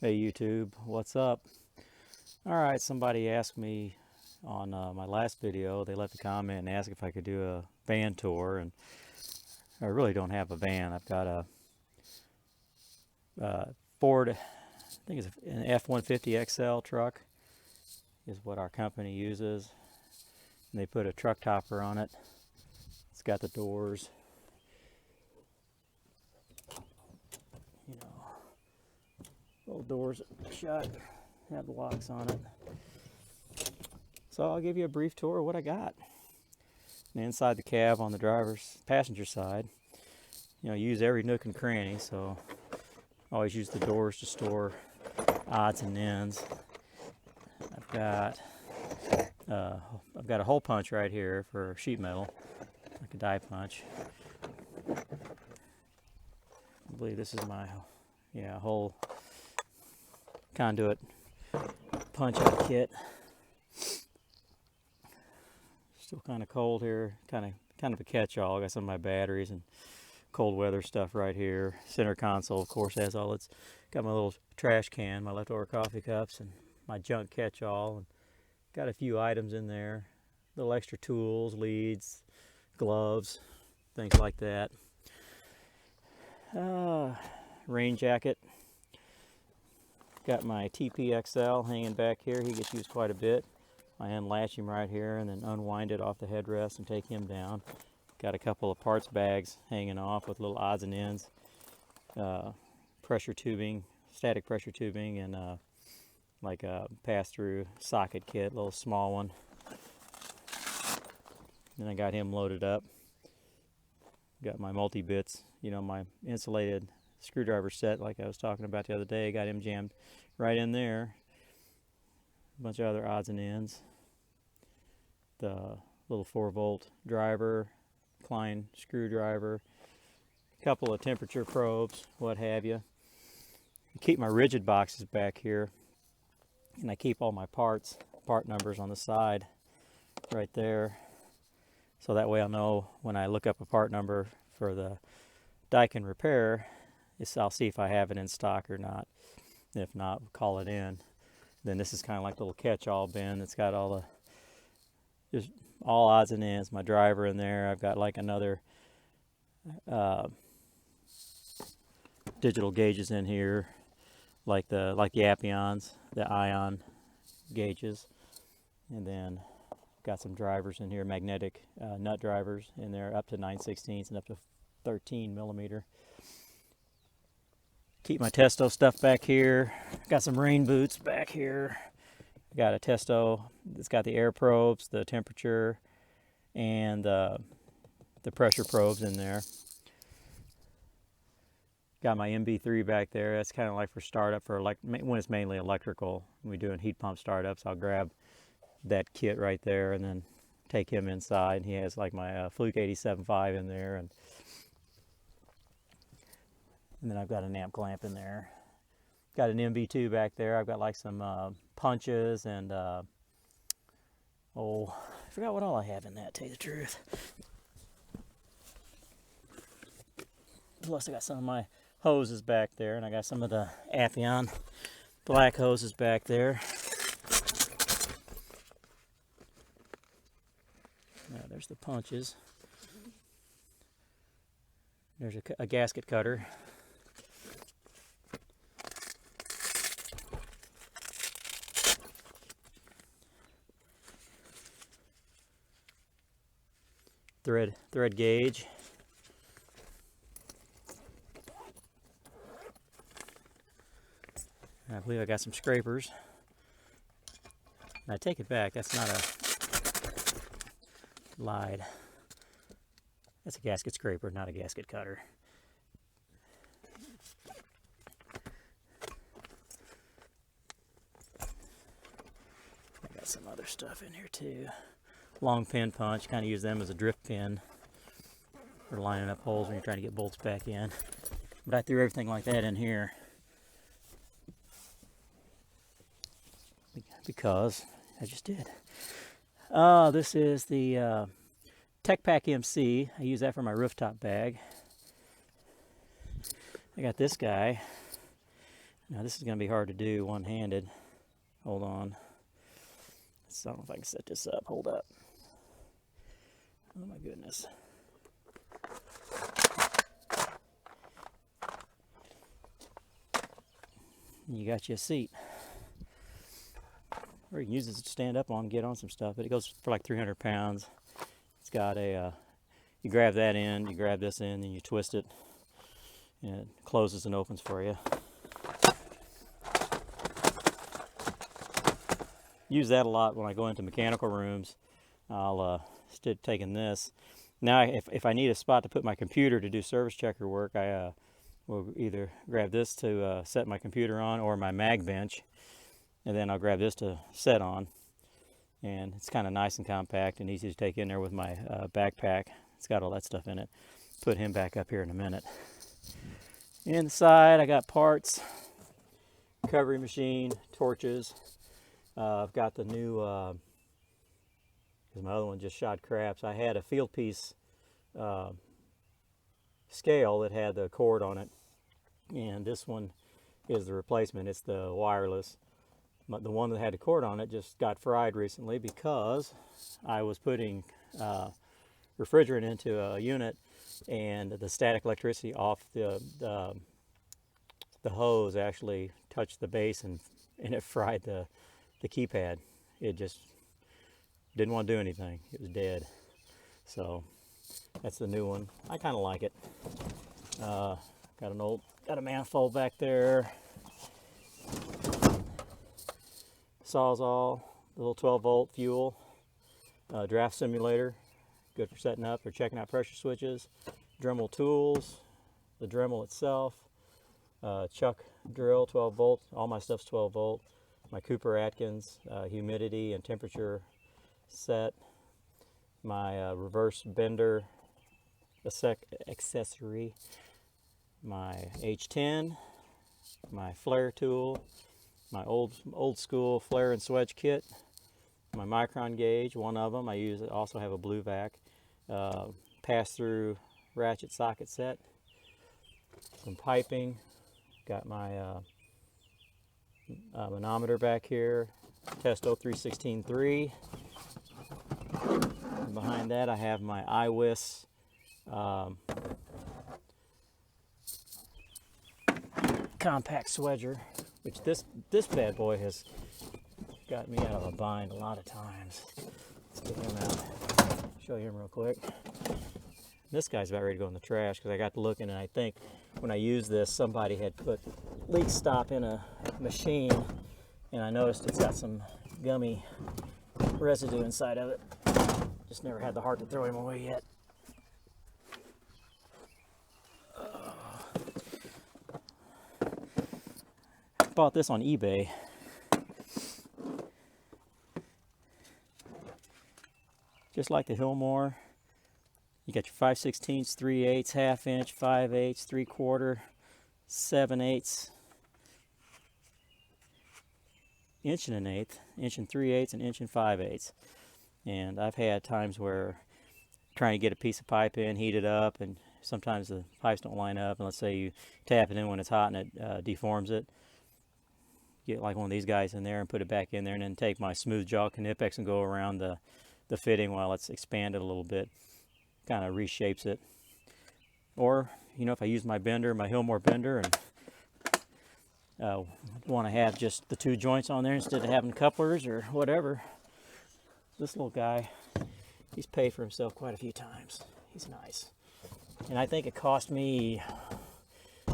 Hey YouTube, what's up? Alright, somebody asked me on my last video, they left a comment and asked if I could do a van tour, and I really don't have a van. I've got a Ford, I think it's an F-150 XL truck is what our company uses. And they put a truck topper on it. It's got the doors, you know, little doors shut, have the locks on it. So I'll give you a brief tour of what I got. And inside the cab on the passenger side, you know, use every nook and cranny, so always use the doors to store odds and ends. I've got a hole punch right here for sheet metal, like a die punch. I believe this is my hole conduit punch out kit. Still kind of cold here, kind of a catch-all. I got some of my batteries and cold weather stuff right here. Center console, of course, has all its. Got my little trash can, my leftover coffee cups, and my junk catch-all. And got a few items in there, little extra tools, leads, gloves, things like that. Rain jacket. Got my TPXL hanging back here. He gets used quite a bit. I unlatch him right here and then unwind it off the headrest and take him down. Got a couple of parts bags hanging off with little odds and ends, pressure tubing, static pressure tubing, and like a pass-through socket kit, little small one. Then I got him loaded up. Got my multi-bits, you know, my insulated screwdriver set like I was talking about the other day. Got him jammed right in there. A bunch of other odds and ends. The little 4-volt driver, Klein screwdriver, a couple of temperature probes, what have you. I keep my rigid boxes back here, and I keep all my part numbers on the side right there, so that way I'll know when I look up a part number for the Dyken repair, I'll see if I have it in stock or not. If not, we'll call it in. Then this is kind of like a little catch-all bin that's got all odds and ends. My driver in there. I've got like another digital gauges in here, like the Appions, the ion gauges, and then got some drivers in here, magnetic nut drivers in there, up to 9/16 and up to 13 millimeter. Keep my Testo stuff back here. Got some rain boots back here. Got a Testo that's got the air probes, the temperature, and the pressure probes in there. Got my MB3 back there. That's kind of like for startup, when it's mainly electrical. When we're doing heat pump startups, I'll grab that kit right there and then take him inside. He has like my Fluke 87.5 in there, and then I've got an amp clamp in there. Got an MB2 back there. I've got like some punches and I forgot what all I have in that, to tell you the truth. Plus I got some of my hoses back there, and I got some of the Appion black hoses back there. Now there's the punches. There's a gasket cutter. Thread gauge. And I believe I got some scrapers. And I take it back, that's not a lied. That's a gasket scraper, not a gasket cutter. I got some other stuff in here too. Long pin punch, kind of use them as a drift pin for lining up holes when you're trying to get bolts back in. But I threw everything like that in here because I just did. This is the Tech Pack MC. I use that for my rooftop bag. I got this guy. Now this is going to be hard to do one-handed. Hold on. So I don't know if I can set this up. Hold up. Oh my goodness. You got you a seat. Or you can use this to stand up on and get on some stuff, but it goes for like 300 pounds. It's got a, you grab that end, you grab this end, and you twist it, and it closes and opens for you. Use that a lot when I go into mechanical rooms. I'll instead of taking this. Now, if I need a spot to put my computer to do service checker work, I will either grab this to set my computer on, or my mag bench, and then I'll grab this to set on. And it's kind of nice and compact and easy to take in there with my backpack. It's got all that stuff in it. Put him back up here in a minute. Inside, I got parts, recovery machine, torches. I've got the new, because my other one just shot craps. I had a field piece scale that had the cord on it, and this one is the replacement. It's the wireless. But the one that had the cord on it just got fried recently because I was putting refrigerant into a unit, and the static electricity off the hose actually touched the base, and it fried the keypad. It just didn't want to do anything. It was dead. So that's the new one. I kind of like it. Got a manifold back there. Sawzall, the little 12-volt fuel, draft simulator, good for setting up or checking out pressure switches. Dremel tools, the Dremel itself, chuck drill, 12 volt. All my stuff's 12 volt. My Cooper Atkins humidity and temperature set, my reverse bender accessory, my H10, my flare tool, my old school flare and swedge kit, my micron gauge, one of them. I also have a blue vac, pass-through ratchet socket set, some piping, got my manometer back here, Testo 316.3. Behind that I have my iWis compact swedger, which this bad boy has got me out of a bind a lot of times. Let's get him out, show you him real quick. This guy's about ready to go in the trash because I got to looking, and I think when I used this, somebody had put leak stop in a machine, and I noticed it's got some gummy residue inside of it. Just never had the heart to throw him away yet. Bought this on eBay. Just like the Hillmore. You got your 5/16, 3/8, ½ inch, 5/8, 3/4, 7/8, inch and 1/8, inch and 3/8, and inch and 5/8. And I've had times where trying to get a piece of pipe in, heat it up, and sometimes the pipes don't line up, and let's say you tap it in when it's hot and it deforms it. Get like one of these guys in there and put it back in there, and then take my smooth jaw Canipex and go around the fitting while it's expanded a little bit. Kind of reshapes it. Or, you know, if I use my bender, my Hillmore bender, and want to have just the two joints on there instead of having couplers or whatever, this little guy, he's paid for himself quite a few times. He's nice. And I think it cost me, I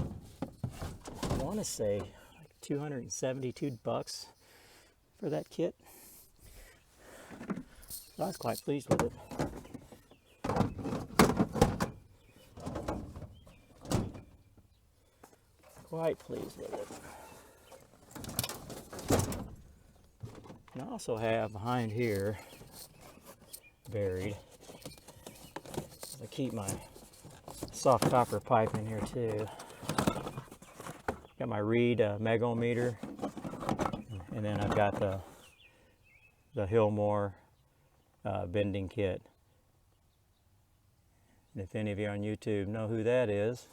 want to say, like $272 for that kit. So I was quite pleased with it. Quite pleased with it. And I also have behind here, buried, I keep my soft copper pipe in here too. Got my Reed megometer, and then I've got the Hillmore bending kit. And if any of you on YouTube know who that is,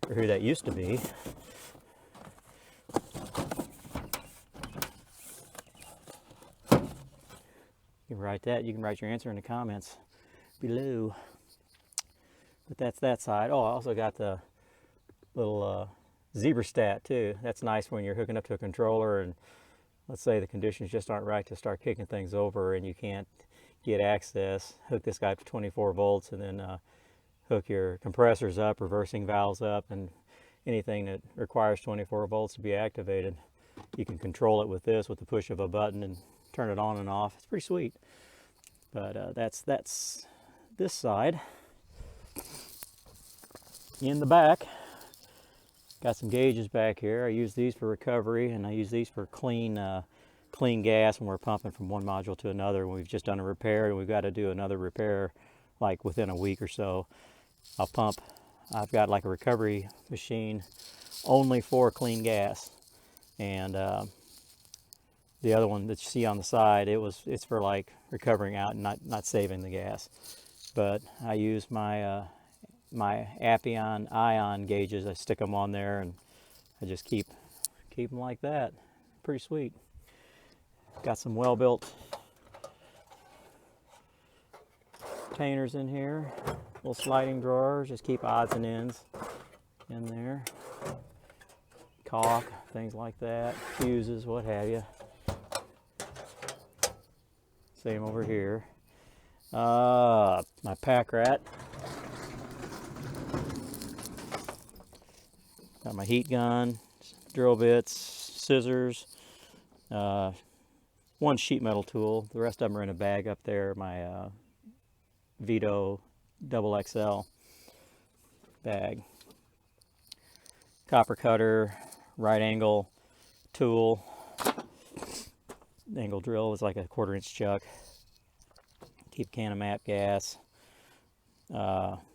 or who that used to be. You can write that. You can write your answer in the comments below. But that's that side. Oh, I also got the little zebra stat too. That's nice when you're hooking up to a controller and let's say the conditions just aren't right to start kicking things over and you can't get access. Hook this guy up to 24 volts and then hook your compressors up, reversing valves up, and anything that requires 24 volts to be activated. You can control it with this with the push of a button and turn it on and off. It's pretty sweet. But that's this side. In the back, got some gauges back here. I use these for recovery, and I use these for clean gas when we're pumping from one module to another. When we've just done a repair and we've got to do another repair like within a week or so, I'll pump. I've got like a recovery machine only for clean gas, and the other one that you see on the side, it's for like recovering out and not saving the gas. But I use my my Appion ion gauges. I stick them on there and I just keep them like that. Pretty sweet. Got some well-built containers in here, little sliding drawers. Just keep odds and ends in there. Caulk, things like that, fuses, what have you. Same over here. My pack rat. Got my heat gun, drill bits, scissors, one sheet metal tool. The rest of them are in a bag up there. My Vito XXL bag. Copper cutter, right angle tool. Angle drill is like a 1/4 inch chuck. Keep a can of MAP gas.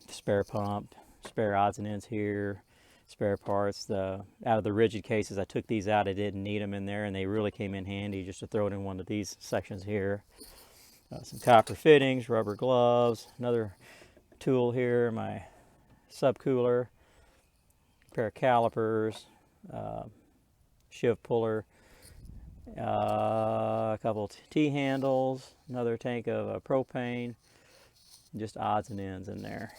Spare pump, spare odds and ends here. Spare parts. Out of the rigid cases, I took these out. I didn't need them in there, and they really came in handy just to throw it in one of these sections here. Some copper fittings, rubber gloves, another tool here, my subcooler, pair of calipers, shiv puller, a couple T-handles, another tank of propane, just odds and ends in there.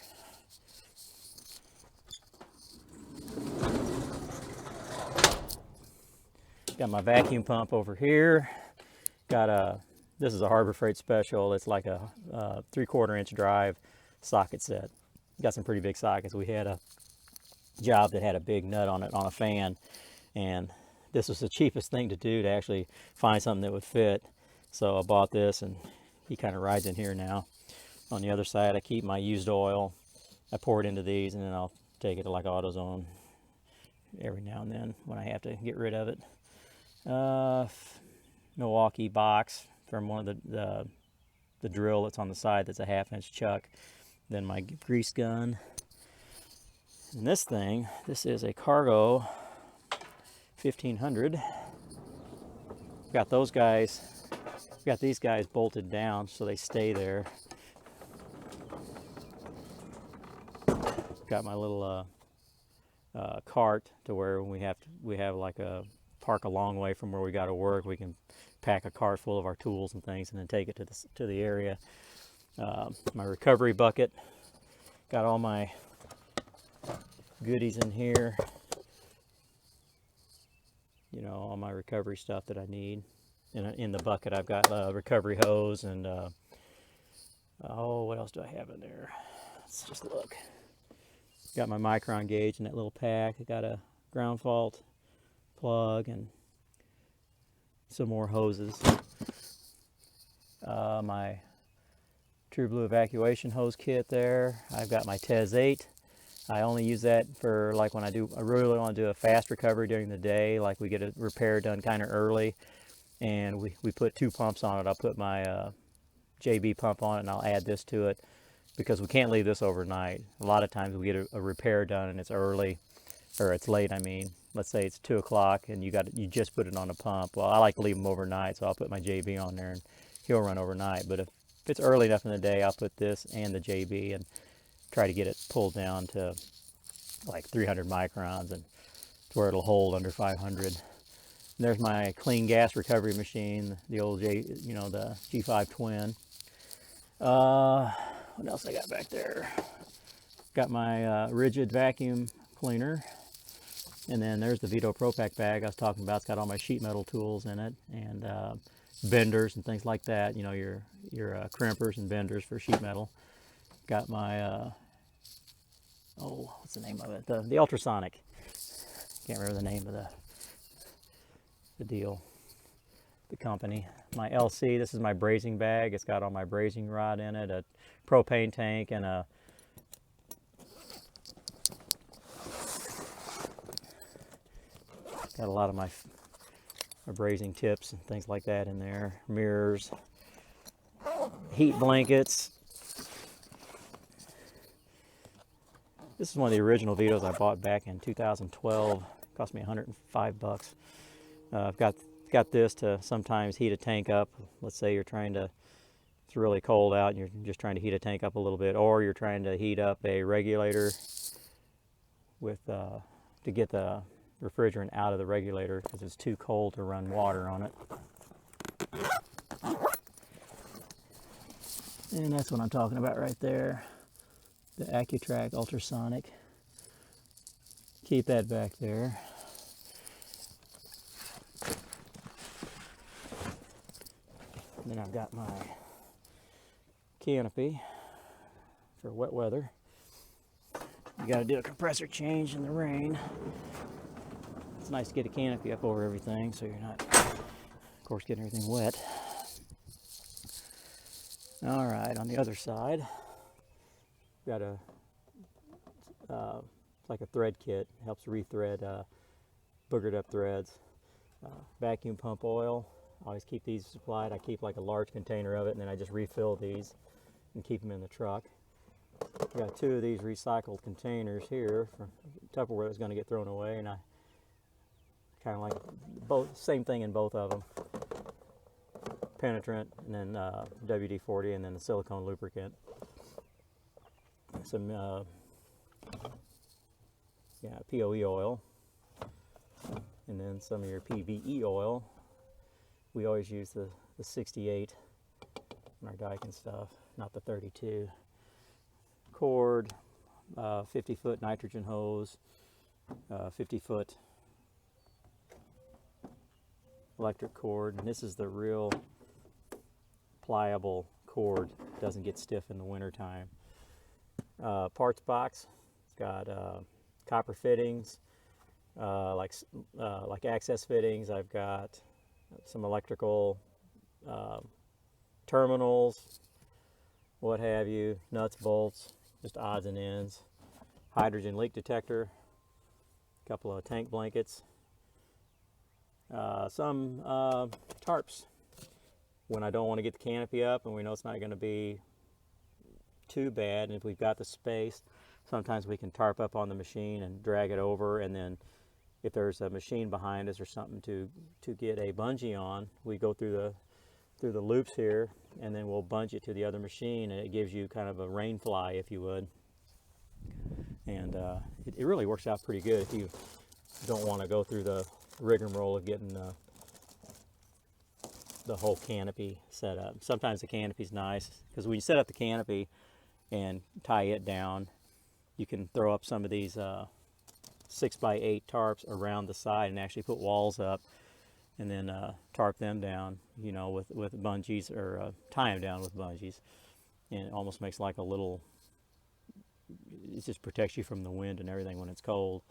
Got my vacuum pump over here. This is a Harbor Freight special. It's like a 3/4 inch drive socket set. Got some pretty big sockets. We had a job that had a big nut on it on a fan, and this was the cheapest thing to do to actually find something that would fit. So I bought this, and he kind of rides in here now. On the other side, I keep my used oil. I pour it into these, and then I'll take it to like AutoZone every now and then when I have to get rid of it. Milwaukee box from one of the drill that's on the side that's a 1/2 inch chuck. Then my grease gun. And this is a Cargo 1500. Got those guys, got these guys bolted down so they stay there. Got my little cart to where when we have like a park a long way from where we got to work, we can pack a cart full of our tools and things and then take it to the area. My recovery bucket, got all my goodies in here, you know, all my recovery stuff that I need. In the bucket I've got a recovery hose and what else do I have in there? Let's just look. Got my micron gauge in that little pack. I got a ground fault plug and some more hoses. My True Blue evacuation hose kit there. I've got my Tez 8. I only use that for like when I really want to do a fast recovery during the day, like we get a repair done kind of early and we put 2 pumps on it. I'll put my JB pump on it and I'll add this to it because we can't leave this overnight. A lot of times we get a repair done and it's early, or it's late, I mean. Let's say it's 2 o'clock and you just put it on a pump. Well, I like to leave them overnight, so I'll put my JB on there and he'll run overnight. But if it's early enough in the day, I'll put this and the JB and try to get it pulled down to like 300 microns, and to where it'll hold under 500. And there's my clean gas recovery machine, the old the G5 Twin. What else I got back there? Got my rigid vacuum cleaner. And then there's the Vito Pro-Pack bag I was talking about. It's got all my sheet metal tools in it, and benders and things like that. You know, your crimpers and benders for sheet metal. Got my what's the name of it? The ultrasonic. Can't remember the name of the deal, the company. My LC. This is my brazing bag. It's got all my brazing rod in it, a propane tank, and a got a lot of my brazing tips and things like that in there. Mirrors, heat blankets. This is one of the original Vitos I bought back in 2012. It cost me $105. I've got this to sometimes heat a tank up. Let's say you're trying to, it's really cold out and you're just trying to heat a tank up a little bit, or you're trying to heat up a regulator with to get the refrigerant out of the regulator because it's too cold to run water on it. And that's what I'm talking about right there. The AccuTrack ultrasonic. Keep that back there. And then I've got my Canopy for wet weather. You got to do a compressor change in the rain. It's nice to get a canopy up over everything so you're not, of course, getting everything wet. All right, on the other side, got a it's like a thread kit. It helps rethread boogered up threads. Vacuum pump oil. I always keep these supplied. I keep like a large container of it, and then I just refill these and keep them in the truck. I got 2 of these recycled containers here for Tupperware that's going to get thrown away, and I kind of like both, same thing in both of them. Penetrant, and then WD-40, and then the silicone lubricant. Some POE oil, and then some of your PVE oil. We always use the 68 in our Dyken stuff, not the 32. Cord, 50-foot nitrogen hose, 50-foot electric cord, and this is the real pliable cord. Doesn't get stiff in the winter time. Parts box. It's got copper fittings, like access fittings. I've got some electrical terminals, what have you, nuts, bolts, just odds and ends. Hydrogen leak detector, a couple of tank blankets, some tarps. When I don't want to get the canopy up and we know it's not going to be too bad, and if we've got the space, sometimes we can tarp up on the machine and drag it over, and then if there's a machine behind us or something to get a bungee on, we go through the loops here, and then we'll bungee it to the other machine, and it gives you kind of a rain fly, if you would. And it really works out pretty good if you don't want to go through the rigmarole of getting the whole canopy set up. Sometimes the canopy's nice because when you set up the canopy and tie it down, you can throw up some of these 6x8 tarps around the side and actually put walls up, and then tarp them down, you know, with bungees, or tie them down with bungees, and it almost makes like a little, it just protects you from the wind and everything when it's cold.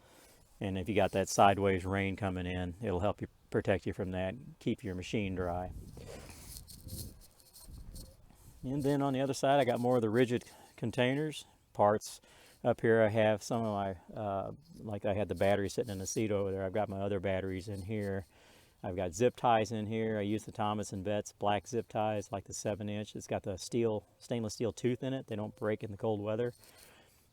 And if you got that sideways rain coming in, it'll help you protect you from that, keep your machine dry. And then on the other side, I got more of the rigid containers, parts. Up here I have some of my, like I had the battery sitting in the seat over there. I've got my other batteries in here. I've got zip ties in here. I use the Thomas & Betts black zip ties, like the 7-inch. It's got the stainless steel tooth in it. They don't break in the cold weather.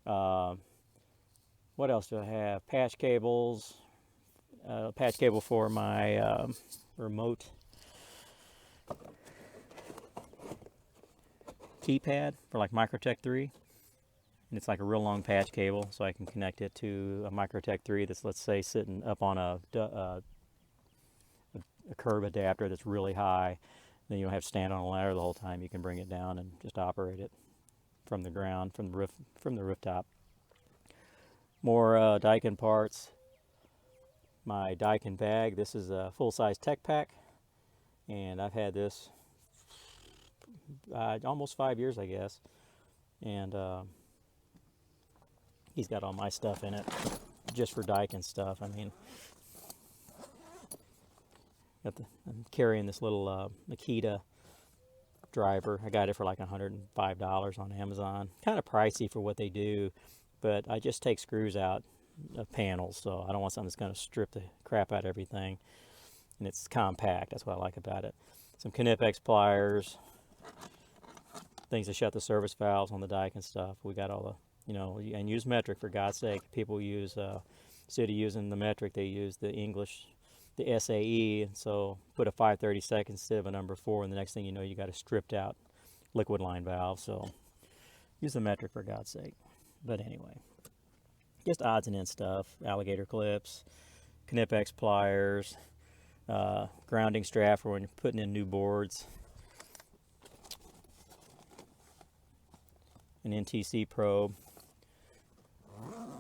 What else do I have? Patch cables. Patch cable for my remote keypad for like Microtech 3. and it's like a real long patch cable, so I can connect it to a Microtech 3 that's, let's say, sitting up on a curb adapter that's really high. Then you don't have to stand on a ladder the whole time. You can bring it down and just operate it from the ground, from the rooftop. More Dyken parts. My Dyken Bag. This is a full-size tech pack, and I've had this almost 5 years, I guess. And he's got all my stuff in it, just for Dyken stuff. I mean, I'm carrying this little Makita driver. I got it for like $105 on Amazon. Kind of pricey for what they do, but I just take screws out of panels, so I don't want something that's going to strip the crap out of everything. And it's compact. That's what I like about it. Some Canopy pliers, things to shut the service valves on the Dyken stuff. We got all the, and use metric, for God's sake. People use, instead of using the metric, they use the English, the SAE, and so put a 5/32 instead of a number 4, and the next thing you know, you got a stripped out liquid line valve. So use the metric, for God's sake. But anyway, just odds and ends stuff, alligator clips, Canopy pliers, grounding strap for when you're putting in new boards, an NTC probe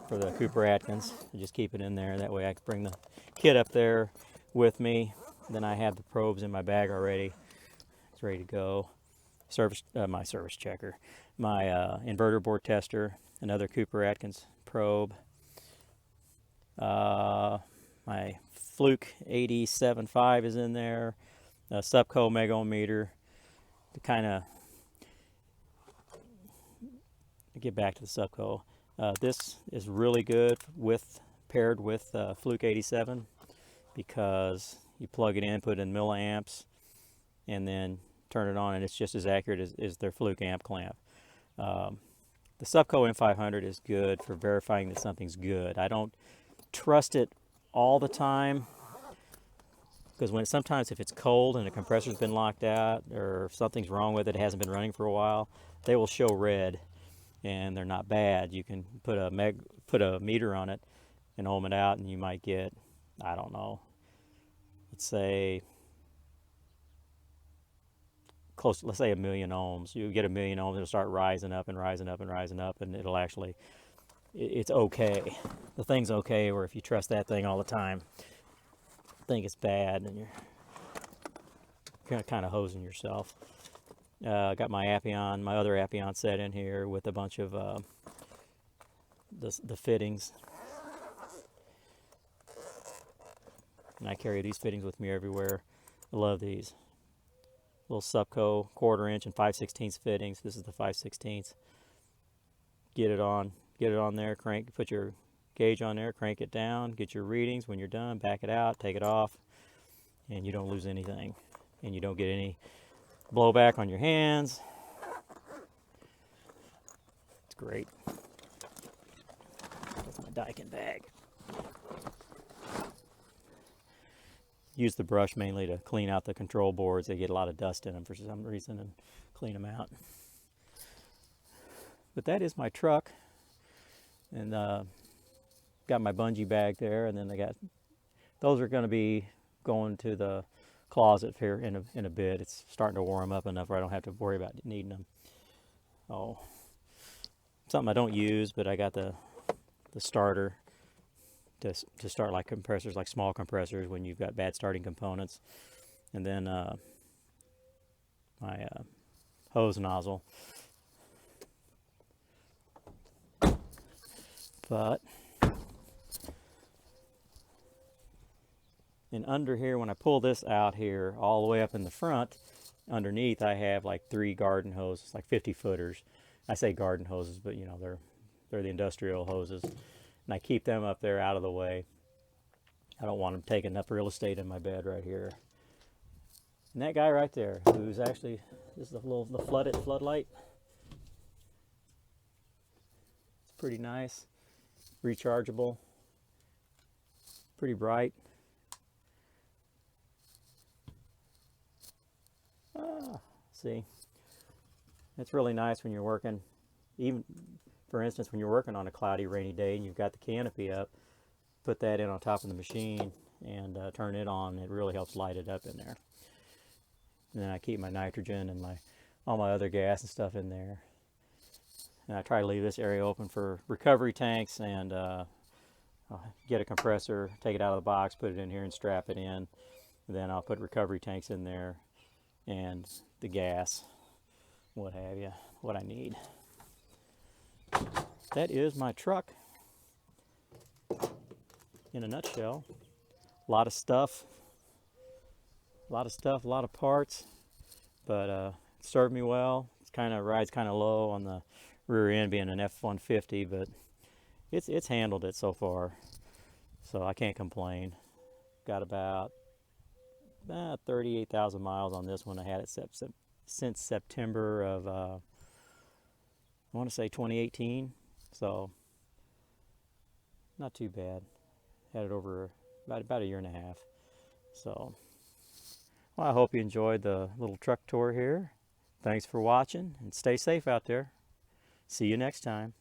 for the Cooper Atkins. I just keep it in there, that way I can bring the kit up there with me. Then I have the probes in my bag already. It's ready to go. My service checker, my inverter board tester, another Cooper Atkins probe, my Fluke 87.5 is in there, a Subco megometer to kind of get back to the Subco. This is really good paired with Fluke 87, because you plug it in, put in milliamps, and then turn it on, and it's just as accurate as their Fluke amp clamp. The Subco M500 is good for verifying that something's good. I don't trust it all the time, because sometimes if it's cold and the compressor's been locked out, or if something's wrong with it, it hasn't been running for a while, they will show red, and they're not bad. You can put a meter on it and ohm it out, and you might get, I don't know, let's say let's say 1,000,000 ohms. You get 1,000,000 ohms, it'll start rising up and rising up and rising up, and it'll actually, it's okay. The thing's okay, or if you trust that thing all the time, think it's bad, and you're kind of hosing yourself. Got my other Appion set in here with a bunch of the fittings. And I carry these fittings with me everywhere. I love these. Little Subco 1/4 inch and 5/16 fittings. This is the 5/16. Get it on there, put your gauge on there, crank it down, get your readings. When you're done, back it out, take it off, and you don't lose anything. And you don't get any blowback on your hands. It's great. That's my Dyken Bag. Use the brush mainly to clean out the control boards. They get a lot of dust in them for some reason, and clean them out. But that is my truck, and got my bungee bag there, and then those are going to be going to the closet here in a bit. It's starting to warm up enough where I don't have to worry about needing them. Oh, something I don't use, but I got the starter to start like compressors, like small compressors when you've got bad starting components. And then my hose nozzle. But and under here, when I pull this out here, all the way up in the front, underneath I have like 3 garden hoses, like 50 footers. I say garden hoses, but they're the industrial hoses. And I keep them up there out of the way. I don't want them taking up real estate in my bed right here. And that guy right there, who's actually, this is the Floodlight. It's pretty nice, rechargeable, pretty bright. See, it's really nice when you're working, even for instance, when you're working on a cloudy, rainy day and you've got the canopy up, put that in on top of the machine and turn it on. It really helps light it up in there. And then I keep my nitrogen and all my other gas and stuff in there. And I try to leave this area open for recovery tanks, and I'll get a compressor, take it out of the box, put it in here and strap it in. And then I'll put recovery tanks in there and the gas, what have you, what I need. That is my truck in a nutshell. A lot of stuff, a lot of parts, but it served me well. It's rides kind of low on the rear end, being an F-150, but it's handled it so far, so I can't complain. Got about 38,000 miles on this one. I had it since September of I want to say 2018, so not too bad. Had it over about a year and a half. So, well, I hope you enjoyed the little truck tour here. Thanks for watching, and stay safe out there. See you next time.